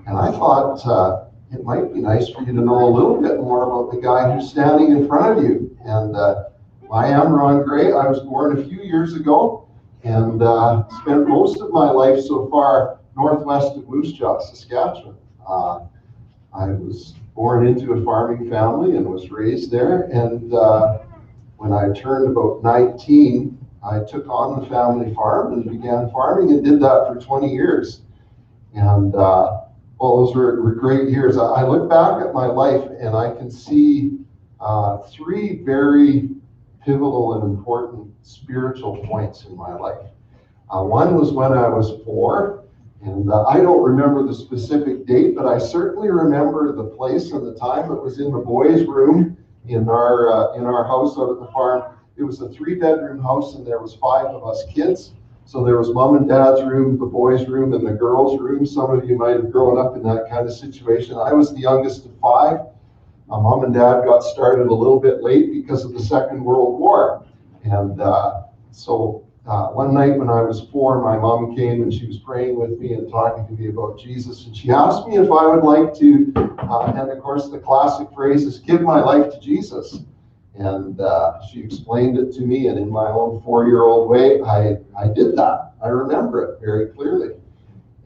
And I thought it might be nice for you to know a little bit more about the guy who's standing in front of you. And I am Ron Gray. I was born a few years ago and spent most of my life so far northwest of Moose Jaw, Saskatchewan. I was born into a farming family and was raised there. And when I turned about 19, I took on the family farm and began farming and did that for 20 years. And well, those were great years. I look back at my life and I can see three very pivotal and important spiritual points in my life. One was when I was 4, and I don't remember the specific date, but I certainly remember the place and the time. It was in the boys' room in our house out at the farm. It was a 3-bedroom house, and there was 5 of us kids. So there was mom and dad's room, the boys' room, and the girls' room. Some of you might have grown up in that kind of situation. I was the youngest of 5. Mom and dad got started a little bit late because of the Second World War. And so one night when I was 4, my mom came and she was praying with me and talking to me about Jesus. And she asked me if I would like to, and of course the classic phrase is, give my life to Jesus. And she explained it to me, and in my own 4-year-old way, I did that. I remember it very clearly.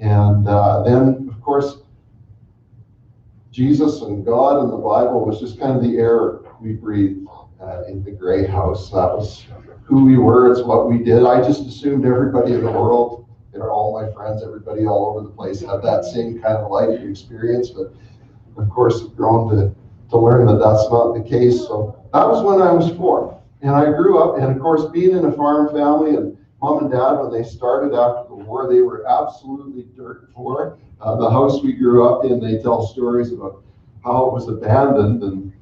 And then, of course, Jesus and God and the Bible was just kind of the air we breathed in the Gray house. That was who we were. It's what we did. I just assumed everybody in the world, all my friends, everybody all over the place had that same kind of life experience. But of course, I've grown to learn that that's not the case. So that was when I was 4. And I grew up, and of course, being in a farm family, and mom and dad, when they started after the war, they were absolutely dirt poor. The house we grew up in, they tell stories about how it was abandoned, and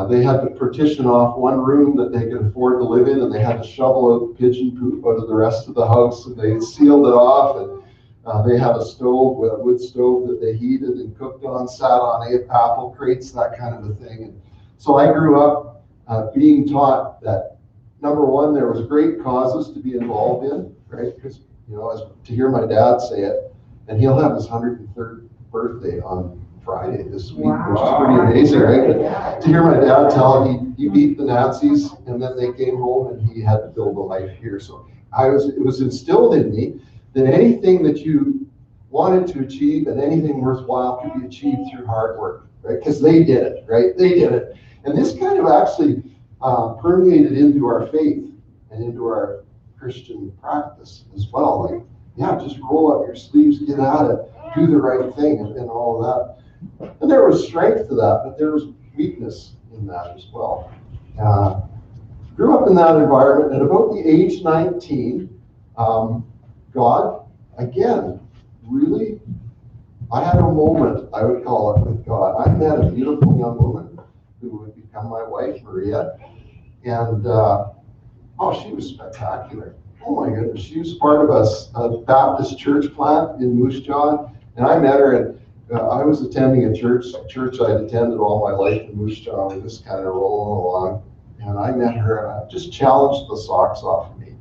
they had to partition off one room that they could afford to live in, and they had to shovel out pigeon poop out of the rest of the house, and they sealed it off, and they had a stove, a wood stove that they heated and cooked on, sat on apple crates, that kind of a thing. And so I grew up being taught that, number one, there was great causes to be involved in, right? Because, to hear my dad say it, and he'll have his 103rd birthday on Friday this week, which is pretty amazing, right? But to hear my dad tell, he beat the Nazis, and then they came home, and he had to build a life here. So it was instilled in me that anything that you wanted to achieve and anything worthwhile could be achieved through hard work, right? Because they did it, right? They did it. And this kind of actually permeated into our faith and into our Christian practice as well. Like, just roll up your sleeves, get at it, do the right thing, and all of that. And there was strength to that, but there was weakness in that as well. Grew up in that environment, and about the age 19, God, again, really, I had a moment, I would call it, with God. I met a beautiful young woman who would become my wife, Maria, and she was spectacular. Oh my goodness, she was part of a Baptist church plant in Moose Jaw, and I met her, and I was attending a church I'd attended all my life in Moose Jaw. We just kind of rolling along, and I met her, and I just challenged the socks off of me.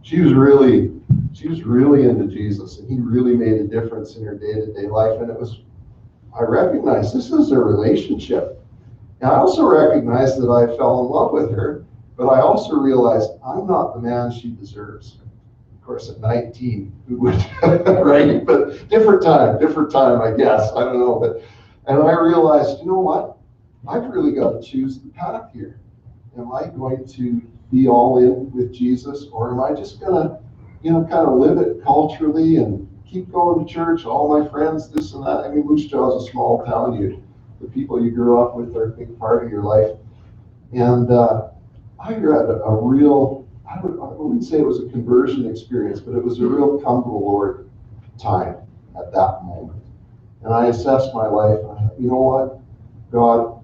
She was really into Jesus, and he really made a difference in her day-to-day life. And I recognized this is a relationship. And I also recognized that I fell in love with her, but I also realized I'm not the man she deserves. Of course, at 19, who would, right? But different time, I guess. I don't know. And I realized, you know what? I've really got to choose the path here. Am I going to be all in with Jesus, or am I just going to kind of live it culturally and keep going to church, all my friends, this and that. I mean, Moose Jaw is a small town. The people you grew up with are a big part of your life. And I had a real, I wouldn't say it was a conversion experience, but it was a real come to the Lord time at that moment. And I assessed my life, and I thought, you know what, God,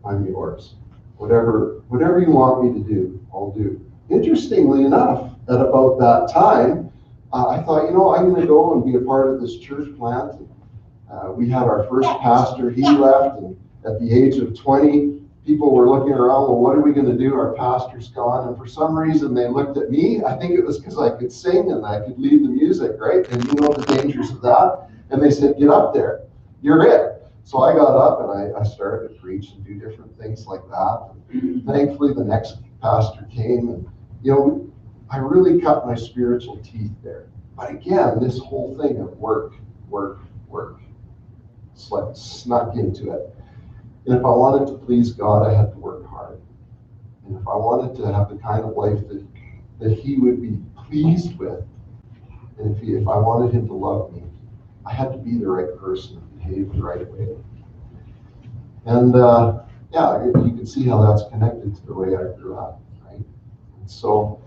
I'm yours. Whatever you want me to do, I'll do. Interestingly enough, at about that time, I thought, I'm going to go and be a part of this church plant. We had our first pastor, he left, and at the age of 20, people were looking around, well, what are we going to do? Our pastor's gone. And for some reason, they looked at me. I think it was because I could sing and I could lead the music, right? And you know the dangers of that. And they said, get up there. you're it. So I got up and I started to preach and do different things like that. And thankfully, the next pastor came, and I really cut my spiritual teeth there. But again, this whole thing of work, snuck into it. And if I wanted to please God, I had to work hard. And if I wanted to have the kind of life that He would be pleased with, and if I wanted Him to love me, I had to be the right person and behave the right way. And you can see how that's connected to the way I grew up, right? And so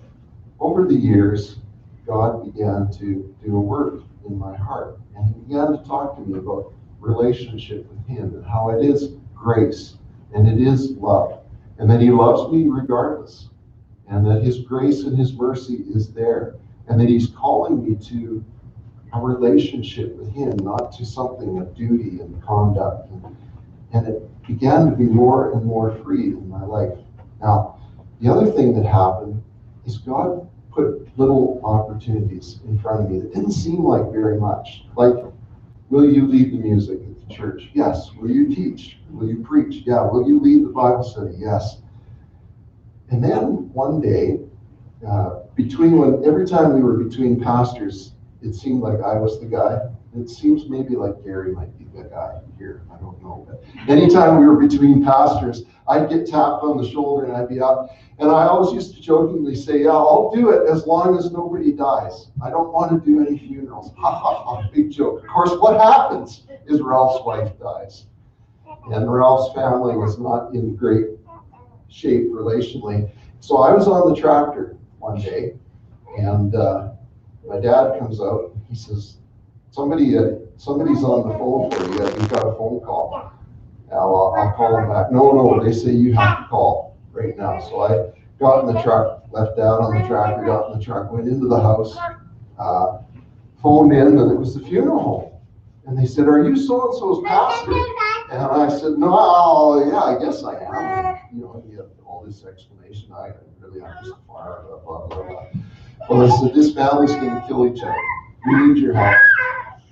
over the years, God began to do a work in my heart, and He began to talk to me about relationship with Him and how it is grace and it is love, and that He loves me regardless, and that His grace and His mercy is there, and that He's calling me to a relationship with Him, not to something of duty and conduct. And it began to be more and more free in my life. Now, the other thing that happened is God put little opportunities in front of me that didn't seem like very much. Like, will you lead the music at the church? Yes. Will you teach? Will you preach? Yeah. Will you lead the Bible study? Yes. And then one day, every time we were between pastors, it seemed like I was the guy. It seems maybe like Gary might be the guy here. I don't know. But anytime we were between pastors, I'd get tapped on the shoulder and I'd be up. And I always used to jokingly say, yeah, I'll do it as long as nobody dies. I don't want to do any funerals. Ha ha ha, big joke. Of course, what happens is Ralph's wife dies. And Ralph's family was not in great shape relationally. So I was on the tractor one day, and my dad comes out. He says, somebody's on the phone for you. You've got a phone call. I'll call him back. No, they say you have to call right now. So I got in the truck, left Dad on the tractor, got in the truck, went into the house, phoned in, and it was the funeral home. And they said, are you so-and-so's pastor? And I said, no, yeah, I guess I am. And, he had all this explanation. I really am just a farmer, blah, blah, blah. Well, I said, this family's going to kill each other. We need your help.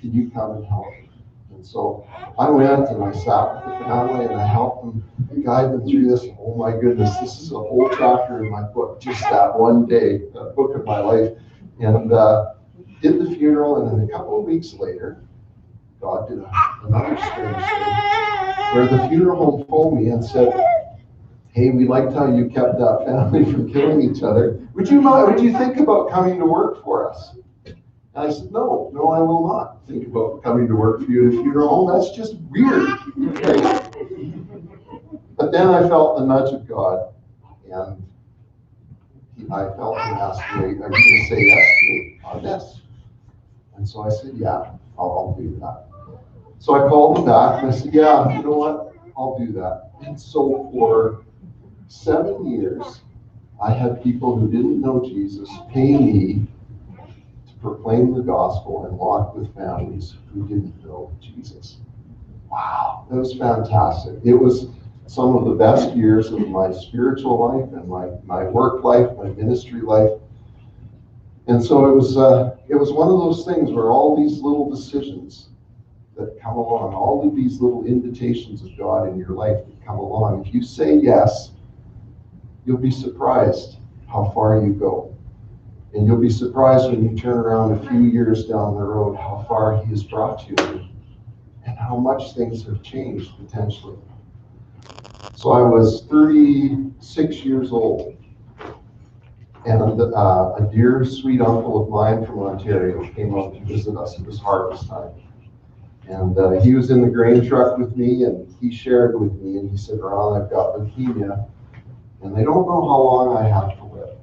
Can you come and help? And so I went and I sat with the family and I helped them, guide them through this. Oh my goodness, this is a whole chapter in my book, just that one day, that book of my life. And did the funeral, and then a couple of weeks later, God did another strange thing, where the funeral home phoned me and said, hey, we liked how you kept that family from killing each other. Would you think about coming to work for us? And I said, no, I will not think about coming to work for you at a funeral home. That's just weird. Right? But then I felt the nudge of God, and I felt him ask me, are you going to say yes to me on this? And so I said, yeah, I'll do that. So I called him back and I said, yeah, you know what? I'll do that. And so for 7 years, I had people who didn't know Jesus pay me to proclaim the gospel and walk with families who didn't know Jesus. Wow, that was fantastic. It was some of the best years of my spiritual life and my work life, my ministry life. And so it was one of those things where all these little decisions that come along, all of these little invitations of God in your life that come along, if you say yes, you'll be surprised how far you go. And you'll be surprised when you turn around a few years down the road how far He has brought you and how much things have changed potentially. So I was 36 years old, and a dear sweet uncle of mine from Ontario came up to visit us. It was harvest time. And he was in the grain truck with me, and he shared with me, and he said, Ron, I've got leukemia, and they don't know how long I have to live.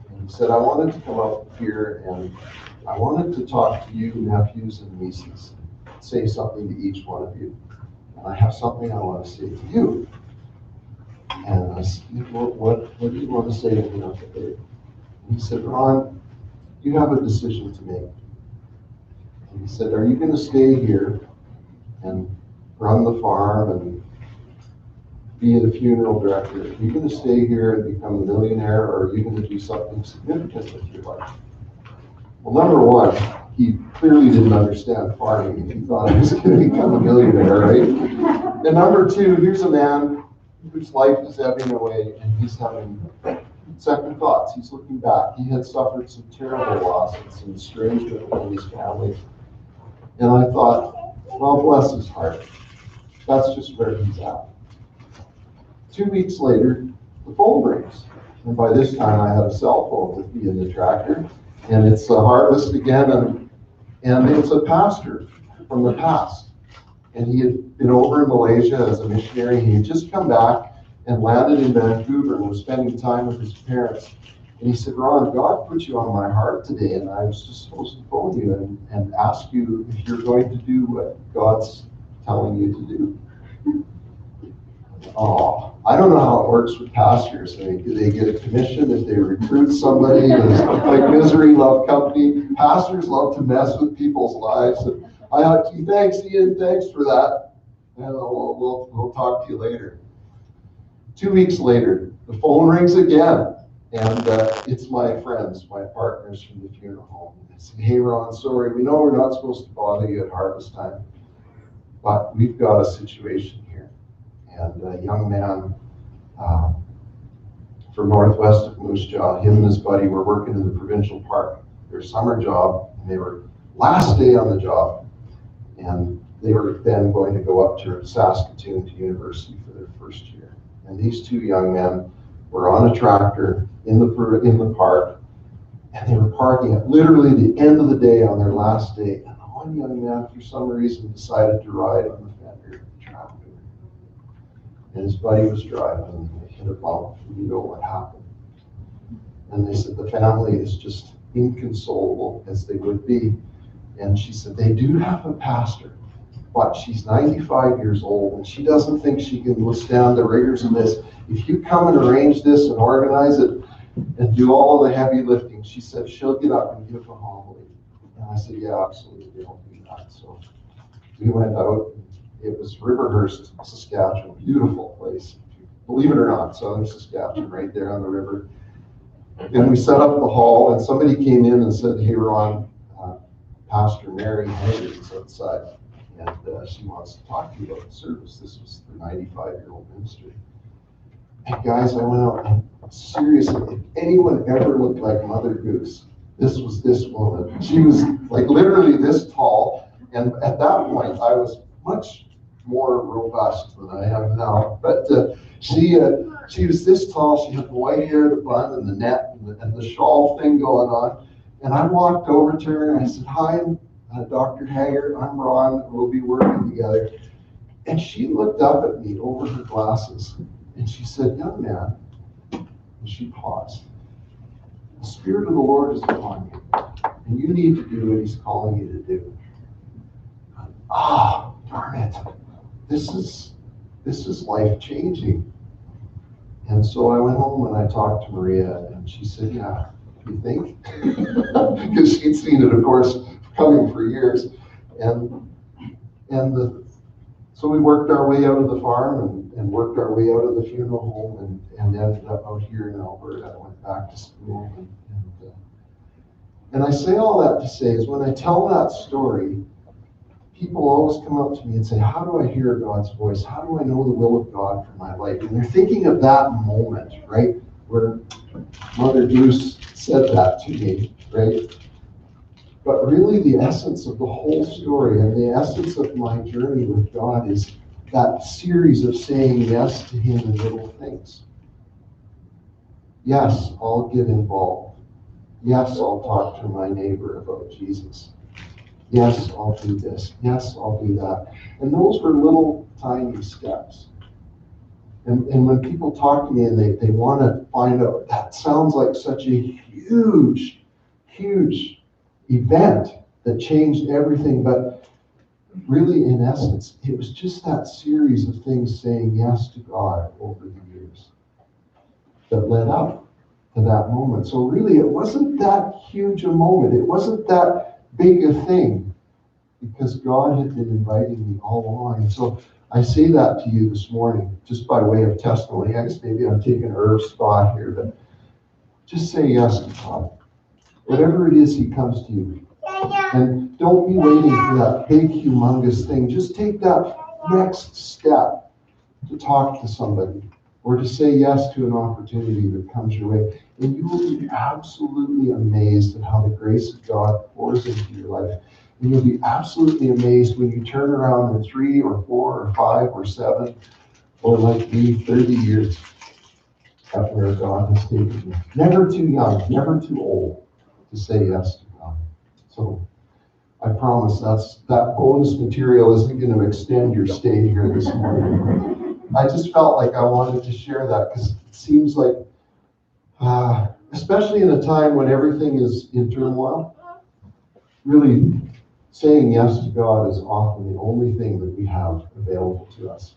And he said, I wanted to come up here, and I wanted to talk to you, nephews and nieces, say something to each one of you. And I have something I want to say to you. And I said, what do you want to say to me, Uncle Dave? And he said, Ron, you have a decision to make. And he said, are you going to stay here and run the farm and be the funeral director? Are you going to stay here and become a millionaire, or are you going to do something significant with your life? Well, number one, he clearly didn't understand farming if he thought he was going to become a millionaire, right? And number two, here's a man whose life is ebbing away, and he's having second thoughts. He's looking back. He had suffered some terrible losses and estrangement from his family. And I thought, well, bless his heart. That's just where he's at. 2 weeks later, the phone rings. And by this time, I had a cell phone with me in the tractor. And it's a harvest again, and it's a pastor from the past. And he had been over in Malaysia as a missionary. He had just come back and landed in Vancouver and was spending time with his parents. And he said, Ron, God put you on my heart today, and I was just supposed to phone you and ask you if you're going to do what God's telling you to do. Oh, I don't know how it works with pastors. I mean, do they get a commission if they recruit somebody? Like misery love company. Pastors love to mess with people's lives. And thanks, Ian, thanks for that. And we'll talk to you later. 2 weeks later, the phone rings again. And it's my friends, my partners from the funeral home. They say, hey, Ron, sorry, we know we're not supposed to bother you at harvest time, but we've got a situation here. And a young man from northwest of Moose Jaw, him and his buddy were working in the provincial park, their summer job, and they were last day on the job. And they were then going to go up to Saskatoon to university for their first year. And these two young men were on a tractor in the park, and they were parking at literally the end of the day on their last day. And the one young man, for some reason, decided to ride on the fender of the tractor. And his buddy was driving, and they hit a bump, and you know what happened. And they said the family is just inconsolable, as they would be. And she said, they do have a pastor, but she's 95 years old, and she doesn't think she can withstand the rigors of this. If you come and arrange this and organize it and do all of the heavy lifting, she said, she'll get up and give a homily. And I said, yeah, absolutely, I'll do that. So we went out. It was Riverhurst, Saskatchewan, beautiful place. Believe it or not, southern Saskatchewan, right there on the river. And we set up the hall, and somebody came in and said, hey, Ron, Pastor Mary Hager is outside, and she wants to talk to you about the service. This was the 95-year-old ministry. And guys, I went out, and seriously, if anyone ever looked like Mother Goose, this was this woman. She was like literally this tall, and at that point, I was much more robust than I am now. But she was this tall. She had the white hair, the bun, and the net, and the shawl thing going on. And I walked over to her and I said, hi, Dr. Hager, I'm Ron, we'll be working together. And she looked up at me over her glasses and she said, young man, and she paused, the Spirit of the Lord is upon you, and you need to do what He's calling you to do. Ah, darn it, this is life-changing. And so I went home and I talked to Maria, and she said, yeah, you think? Because she'd seen it, of course, coming for years. So we worked our way out of the farm and worked our way out of the funeral home and ended up out here in Alberta. I went back to school. And I say all that to say is when I tell that story, people always come up to me and say, how do I hear God's voice? How do I know the will of God for my life? And they're thinking of that moment, right? Where Mother Goose said that to me, right? But really the essence of the whole story and the essence of my journey with God is that series of saying yes to Him in little things. Yes, I'll get involved. Yes, I'll talk to my neighbor about Jesus. Yes, I'll do this. Yes, I'll do that. And those were little tiny steps. And when people talk to me and they want to find out, that sounds like such a huge, huge event that changed everything. But really, in essence, it was just that series of things saying yes to God over the years that led up to that moment. So really, it wasn't that huge a moment. It wasn't that big a thing because God had been inviting me all along. And so I say that to you this morning, just by way of testimony. I guess maybe I'm taking Irv's spot here, but just say yes to God. Whatever it is He comes to you. And don't be waiting for that big, humongous thing. Just take that next step to talk to somebody or to say yes to an opportunity that comes your way. And you will be absolutely amazed at how the grace of God pours into your life. And you'll be absolutely amazed when you turn around in 3 or 4 or 5 or 7, or like me, 30 years at where God has taken you. Never too young, never too old to say yes to God. So I promise that bonus material isn't going to extend your stay here this morning. I just felt like I wanted to share that because it seems like, especially in a time when everything is in turmoil, really saying yes to God is often the only thing that we have available to us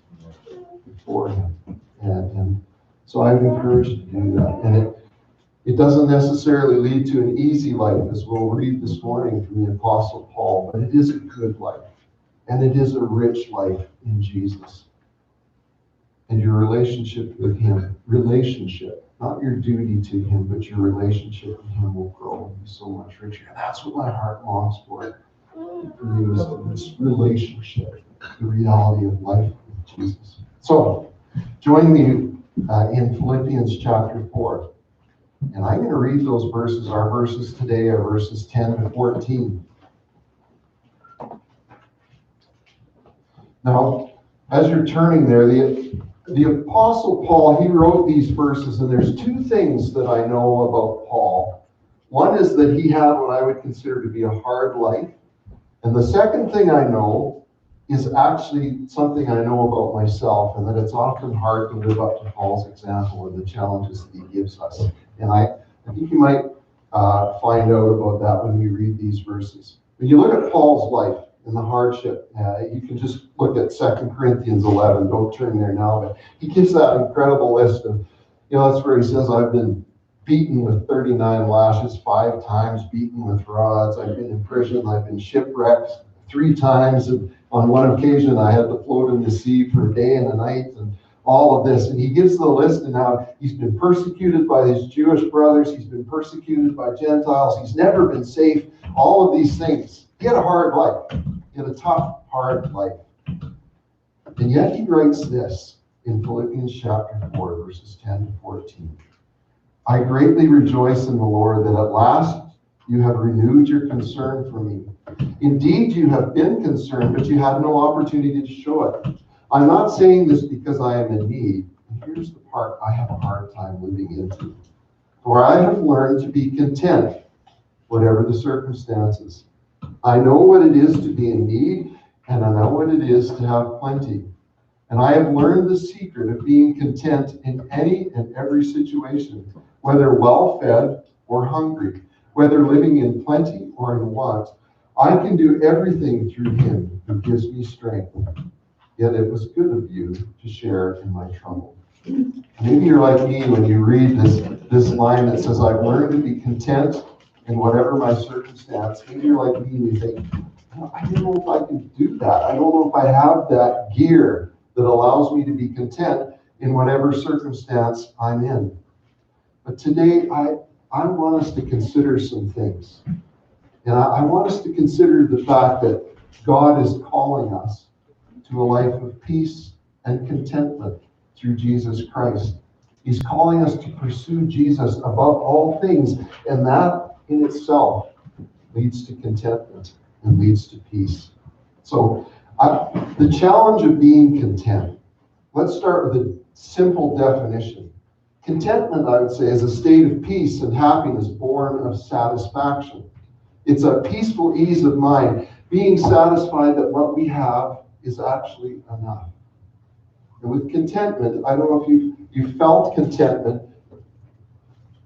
before Him. And so I would encourage you to do that. And it doesn't necessarily lead to an easy life, as we'll read this morning from the Apostle Paul, but it is a good life. And it is a rich life in Jesus. And your relationship with Him, not your duty to Him, but your relationship with Him will grow and be so much richer. And that's what my heart longs for you, is this relationship, the reality of life with Jesus. So, join me in Philippians chapter 4. And I'm going to read those verses. Our verses today are verses 10 to 14. Now, as you're turning there, the Apostle Paul, he wrote these verses, and there's 2 things that I know about Paul. One is that he had what I would consider to be a hard life. And the second thing I know is actually something I know about myself, and that it's often hard to live up to Paul's example and the challenges that he gives us. And I think you might find out about that when we read these verses. When you look at Paul's life and the hardship, you can just look at 2 Corinthians 11. Don't turn there now, but he gives that incredible list of, that's where he says, I've been beaten with 39 lashes, 5 times, beaten with rods. I've been in prison. I've been shipwrecked 3 times. And on one occasion, I had to float in the sea for a day and a night, and all of this. And he gives the list, and how he's been persecuted by his Jewish brothers. He's been persecuted by Gentiles. He's never been safe. All of these things. He had a hard life. He had a tough, hard life. And yet he writes this in Philippians chapter 4, verses 10 to 14. I greatly rejoice in the Lord that at last you have renewed your concern for me. Indeed, you have been concerned, but you had no opportunity to show it. I'm not saying this because I am in need. And here's the part I have a hard time living into. For I have learned to be content, whatever the circumstances. I know what it is to be in need, and I know what it is to have plenty. And I have learned the secret of being content in any and every situation, whether well-fed or hungry, whether living in plenty or in want. I can do everything through Him who gives me strength. Yet it was good of you to share in my trouble. Maybe you're like me when you read this line that says, I've learned to be content in whatever my circumstance. Maybe you're like me and you think, I don't know if I can do that. I don't know if I have that gear that allows me to be content in whatever circumstance I'm in. But today, I want us to consider some things. And I want us to consider the fact that God is calling us to a life of peace and contentment through Jesus Christ. He's calling us to pursue Jesus above all things, and that in itself leads to contentment and leads to peace. So the challenge of being content, let's start with a simple definition. Contentment, I would say, is a state of peace and happiness born of satisfaction. It's a peaceful ease of mind, being satisfied that what we have is actually enough. And with contentment, I don't know if you felt contentment.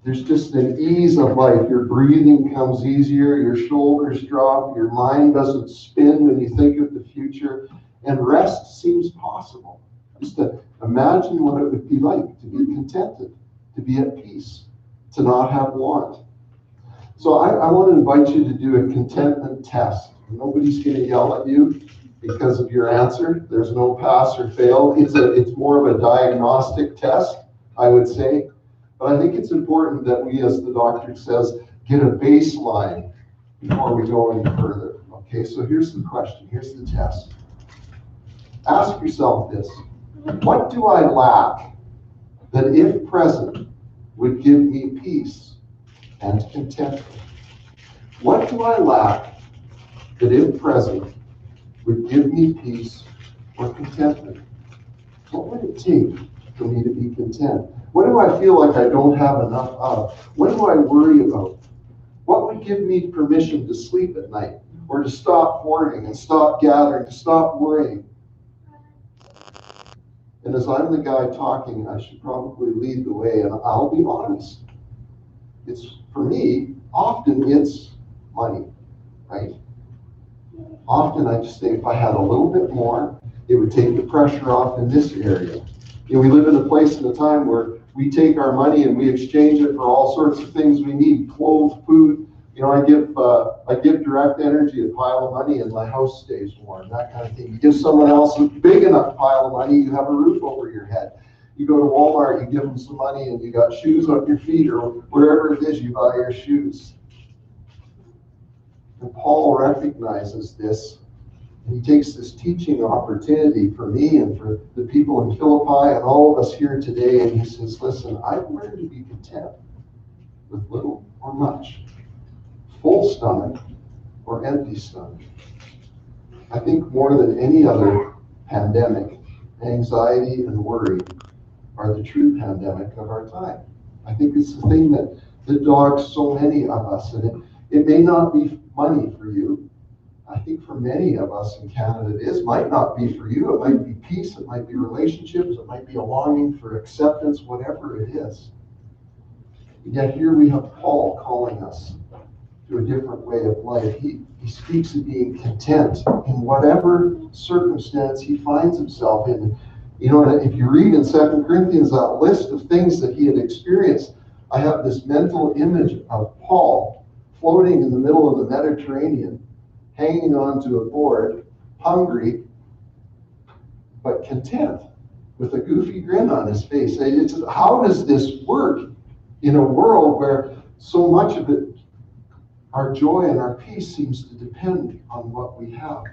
There's just an ease of life. Your breathing comes easier, your shoulders drop, your mind doesn't spin when you think of the future, and rest seems possible. Just to imagine what it would be like to be contented, to be at peace, to not have want. So I want to invite you to do a contentment test. Nobody's going to yell at you because of your answer. There's no pass or fail. It's more of a diagnostic test, I would say. But I think it's important that we, as the doctor says, get a baseline before we go any further. Okay, so here's the question, here's the test. Ask yourself this: what do I lack that, if present, would give me peace and contentment? What do I lack that, if present, would give me peace or contentment? What would it take for me to be content? What do I feel like I don't have enough of? What do I worry about? What would give me permission to sleep at night, or to stop hoarding and stop gathering, to stop worrying? And as I'm the guy talking, I should probably lead the way, and I'll be honest. For me, often it's money, right? Often I just think if I had a little bit more, it would take the pressure off in this area. We live in a place and a time where we take our money and we exchange it for all sorts of things we need: clothes, food. I give Direct Energy a pile of money and my house stays warm, that kind of thing. You give someone else a big enough pile of money, you have a roof over your head. You go to Walmart, you give them some money and you got shoes on your feet, or wherever it is you buy your shoes. And Paul recognizes this. He takes this teaching opportunity for me and for the people in Philippi and all of us here today, and he says, listen, I've learned to be content with little or much, full stomach or empty stomach. I think more than any other pandemic, anxiety and worry are the true pandemic of our time. I think it's the thing that dogs so many of us, and it may not be money for you. I think for many of us in Canada, it might not be for you. It might be peace, it might be relationships, it might be a longing for acceptance, whatever it is. And yet here we have Paul calling us to a different way of life. He speaks of being content in whatever circumstance he finds himself in. If you read in 2 Corinthians that list of things that he had experienced, I have this mental image of Paul floating in the middle of the Mediterranean, hanging onto a board, hungry, but content, with a goofy grin on his face. How does this work in a world where so much of it, our joy and our peace, seems to depend on what we have?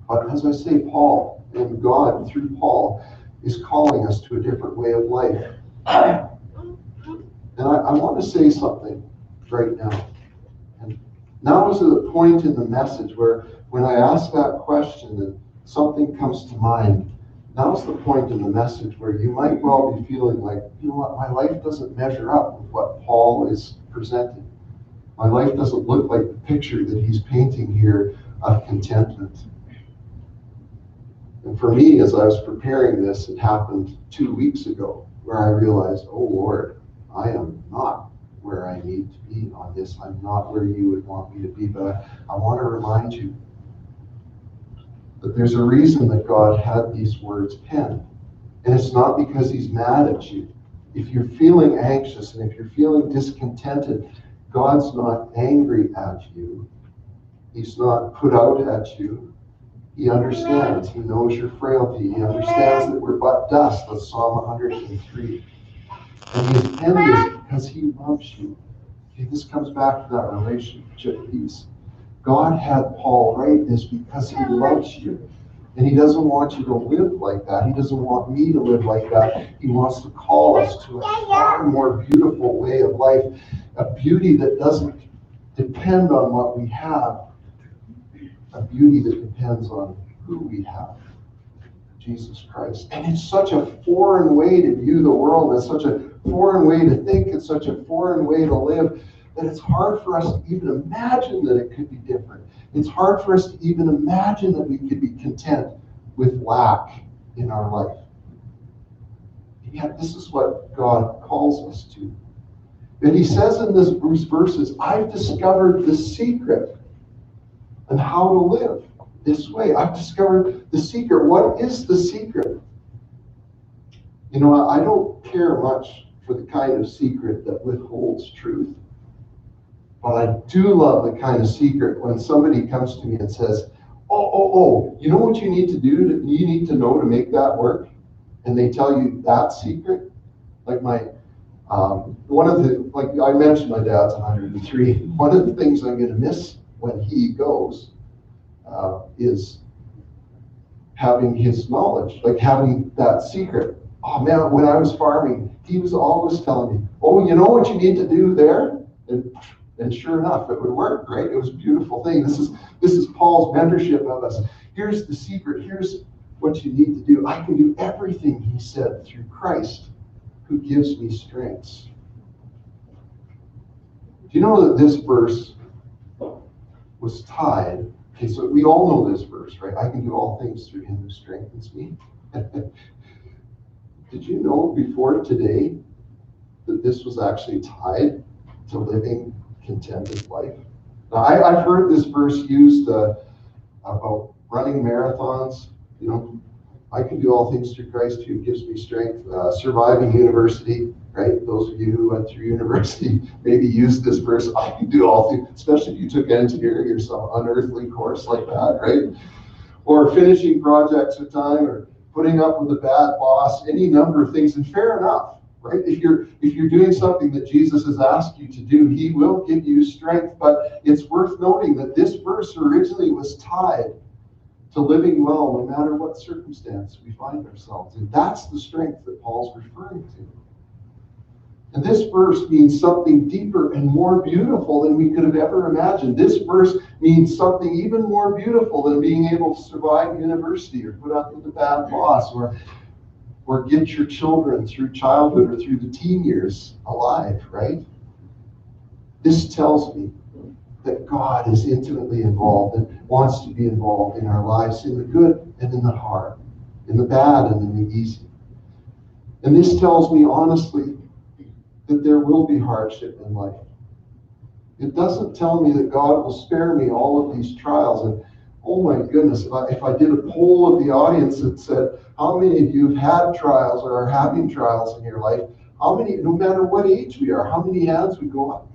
But as I say, Paul, and God through Paul, is calling us to a different way of life. And I want to say something right now. And now is the point in the message where when I ask that question and something comes to mind, now's the point in the message where you might well be feeling like, you know what, my life doesn't measure up with what Paul is presenting. My life doesn't look like the picture that he's painting here of contentment. And for me, as I was preparing this, it happened 2 weeks ago, where I realized, oh Lord, I am not where I need to be on this. I'm not where you would want me to be. But I want to remind you that there's a reason that God had these words penned. And it's not because he's mad at you. If you're feeling anxious and if you're feeling discontented, God's not angry at you. He's not put out at you. He understands. He knows your frailty. He understands that we're but dust. That's Psalm 103. And he has penned this because he loves you. Okay, this comes back to that relationship piece. God had Paul write this because he loves you. And he doesn't want you to live like that. He doesn't want me to live like that. He wants to call us to a far more beautiful way of life, a beauty that doesn't depend on what we have, a beauty that depends on who we have, Jesus Christ. And it's such a foreign way to view the world. It's such a foreign way to think. It's such a foreign way to live that it's hard for us to even imagine that it could be different. It's hard for us to even imagine that we could be content with lack in our life. And yet this is what God calls us to. And he says in these verses, I've discovered the secret and how to live this way. I've discovered the secret. What is the secret? I don't care much for the kind of secret that withholds truth. But I do love the kind of secret when somebody comes to me and says, oh, you know what you need to do? You need to know to make that work? And they tell you that secret. Like One of the, like I mentioned, my dad's 103. One of the things I'm going to miss when he goes is having his knowledge, like having that secret. Oh man, when I was farming, he was always telling me, oh, you know what you need to do there? And sure enough, it would work, right? It was a beautiful thing. This is Paul's mentorship of us. Here's the secret. Here's what you need to do. I can do everything, he said, through Christ who gives me strength. Do you know that this verse was tied? Okay, so we all know this verse, right? I can do all things through him who strengthens me. Did you know before today that this was actually tied to living contented life? Now, I've heard this verse used about running marathons. You know, I can do all things through Christ who gives me strength. Surviving university, right? Those of you who went through university maybe used this verse. I can do all things, especially if you took engineering or some unearthly course like that, right? Or finishing projects at time, or putting up with a bad boss, any number of things. And fair enough, right? If you're doing something that Jesus has asked you to do, he will give you strength. But it's worth noting that this verse originally was tied to living well no matter what circumstance we find ourselves in. That's the strength that Paul's referring to. And this verse means something deeper and more beautiful than we could have ever imagined. This verse means something even more beautiful than being able to survive university or put up with a bad boss or get your children through childhood or through the teen years alive, right? This tells me that God is intimately involved and wants to be involved in our lives, in the good and in the hard, in the bad and in the easy. And this tells me honestly that there will be hardship in life. It doesn't tell me that God will spare me all of these trials. And oh my goodness, if I did a poll of the audience that said, how many of you have had trials or are having trials in your life? How many, no matter what age we are, how many hands would go up?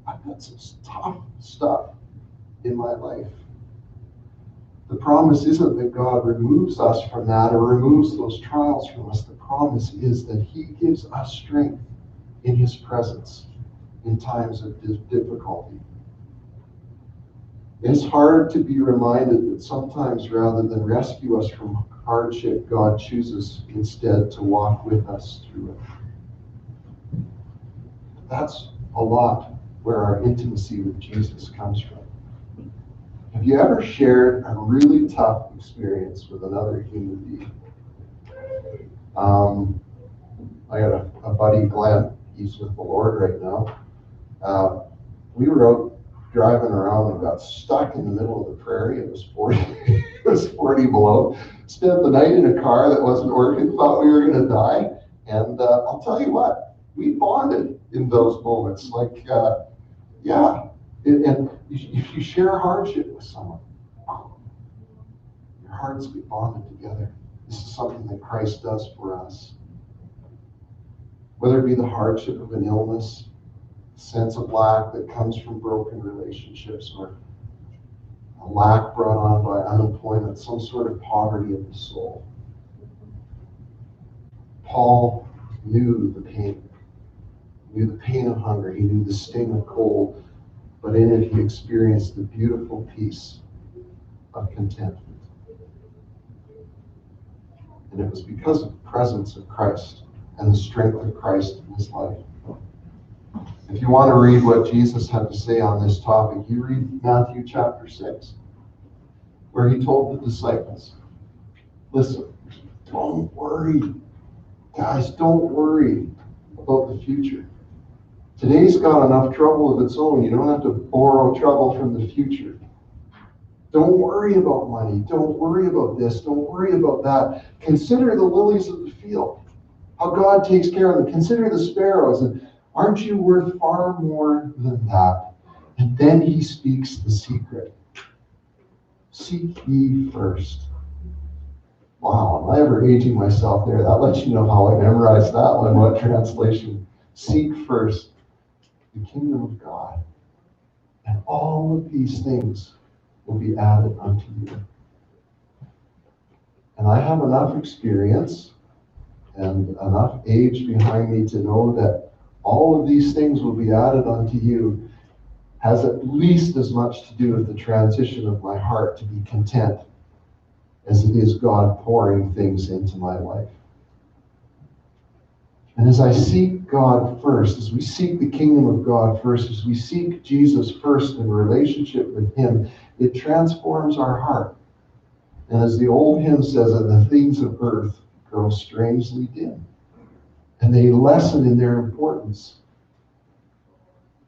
I've got some tough stuff in my life. The promise isn't that God removes us from that or removes those trials from us. The promise is that he gives us strength in his presence in times of difficulty. It's hard to be reminded that sometimes rather than rescue us from hardship, God chooses instead to walk with us through it. That's a lot where our intimacy with Jesus comes from. Have you ever shared a really tough experience with another human being? I got a buddy, Glenn. He's with the Lord right now. We were out driving around and got stuck in the middle of the prairie. It was 40, it was 40 below. Spent the night in a car that wasn't working, thought we were going to die. And I'll tell you what, we bonded in those moments. And if you share hardship with someone, your hearts get bonded together. This is something that Christ does for us. Whether it be the hardship of an illness, a sense of lack that comes from broken relationships, or a lack brought on by unemployment, some sort of poverty of the soul. Paul knew the pain. He knew the pain of hunger. He knew the sting of cold. But in it, he experienced the beautiful peace of contentment. And it was because of the presence of Christ and the strength of Christ in his life. If you want to read what Jesus had to say on this topic, you read Matthew chapter 6, where he told the disciples, listen, don't worry. Guys, don't worry about the future. Today's got enough trouble of its own. You don't have to borrow trouble from the future. Don't worry about money. Don't worry about this. Don't worry about that. Consider the lilies of the field, how God takes care of them. Consider the sparrows. And aren't you worth far more than that? And then he speaks the secret. Seek ye first. Wow, am I ever aging myself there? That lets you know how I memorized that one. What translation? Seek first the kingdom of God, and all of these things will be added unto you. And I have enough experience and enough age behind me to know that all of these things will be added unto you, has at least as much to do with the transition of my heart to be content as it is God pouring things into my life. And as I seek God first, as we seek the kingdom of God first, as we seek Jesus first in relationship with him, it transforms our heart. And as the old hymn says, that the things of earth grow strangely dim. And they lessen in their importance.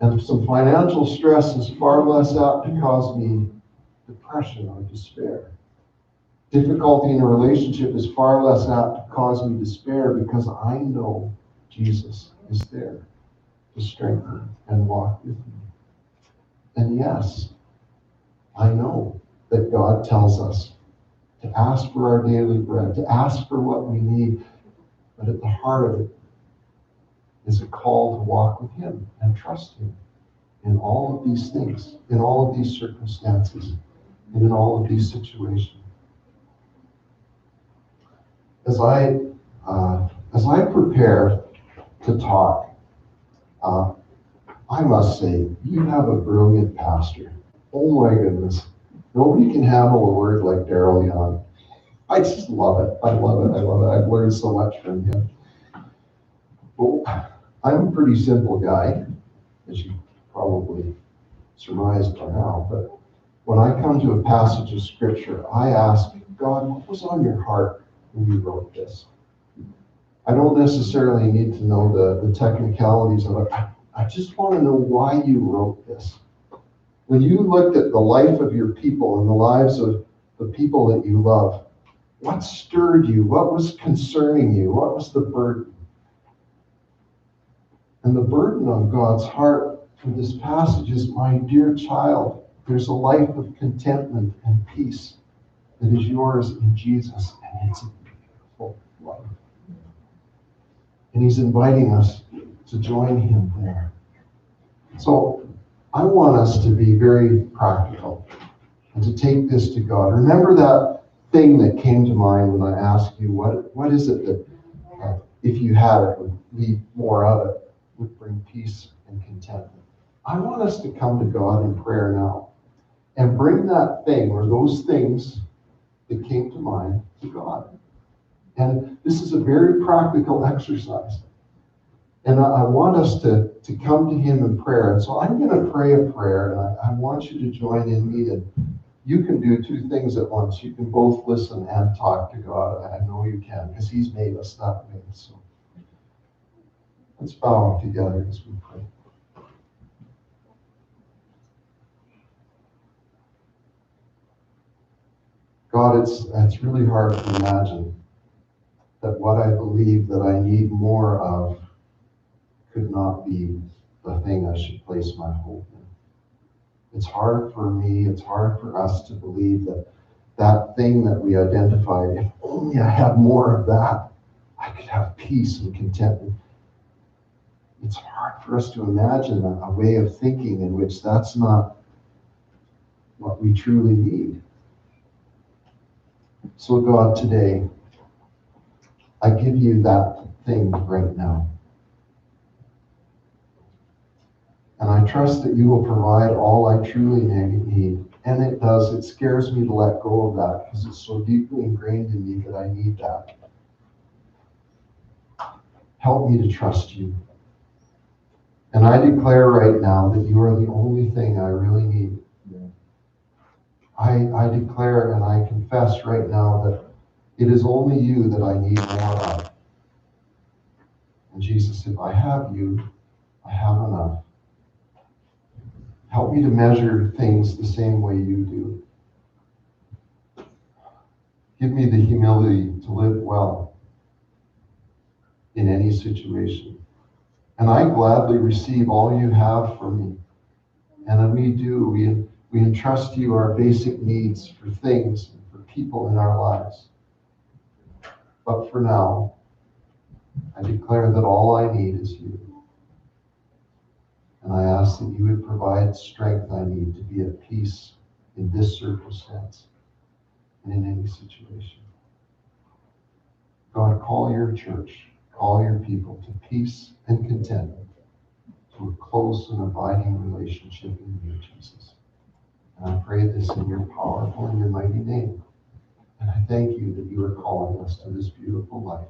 And some financial stress is far less apt to cause me depression or despair. Difficulty in a relationship is far less apt to cause me despair because I know Jesus is there to strengthen and walk with me. And yes, I know that God tells us to ask for our daily bread, to ask for what we need, but at the heart of it is a call to walk with him and trust him in all of these things, in all of these circumstances, and in all of these situations. As I prepare to talk, I must say, you have a brilliant pastor. Oh my goodness. Nobody can handle a word like Daryl Young. I just love it. I love it. I love it. I've learned so much from him. Well, I'm a pretty simple guy, as you probably surmised by now, but when I come to a passage of scripture, I ask, God, what was on your heart when you wrote this? I don't necessarily need to know the technicalities of it. I just want to know why you wrote this. When you looked at the life of your people and the lives of the people that you love, what stirred you? What was concerning you? What was the burden? And the burden on God's heart for this passage is, my dear child, there's a life of contentment and peace that is yours in Jesus, and it's a beautiful life. And he's inviting us to join him there. So I want us to be very practical and to take this to God. Remember that thing that came to mind when I asked you, what is it that, if you had it, would leave more of it, would bring peace and contentment? I want us to come to God in prayer now and bring that thing or those things that came to mind to God. And this is a very practical exercise. And I want us to come to him in prayer. And so I'm going to pray a prayer, and I want you to join in me. And you can do two things at once. You can both listen and talk to God. I know you can, because he's made us that way. So let's bow together as we pray. God, it's really hard to imagine that what I believe that I need more of could not be the thing I should place my hope in. It's hard for me, it's hard for us to believe that that thing that we identified, if only I had more of that, I could have peace and contentment. It's hard for us to imagine a way of thinking in which that's not what we truly need. So God, today, I give you that thing right now. And I trust that you will provide all I truly need. And it does. It scares me to let go of that because it's so deeply ingrained in me that I need that. Help me to trust you. And I declare right now that you are the only thing I really need. I declare and I confess right now that it is only you that I need more of. And Jesus, if I have you, I have enough. Help me to measure things the same way you do. Give me the humility to live well in any situation. And I gladly receive all you have for me. And we do. We entrust you our basic needs for things and for people in our lives. But for now, I declare that all I need is you. And I ask that you would provide strength I need to be at peace in this circumstance and in any situation. God, call your church, call your people to peace and contentment to a close and abiding relationship in you, Jesus. And I pray this in your powerful and your mighty name. And I thank you that you are calling us to this beautiful life.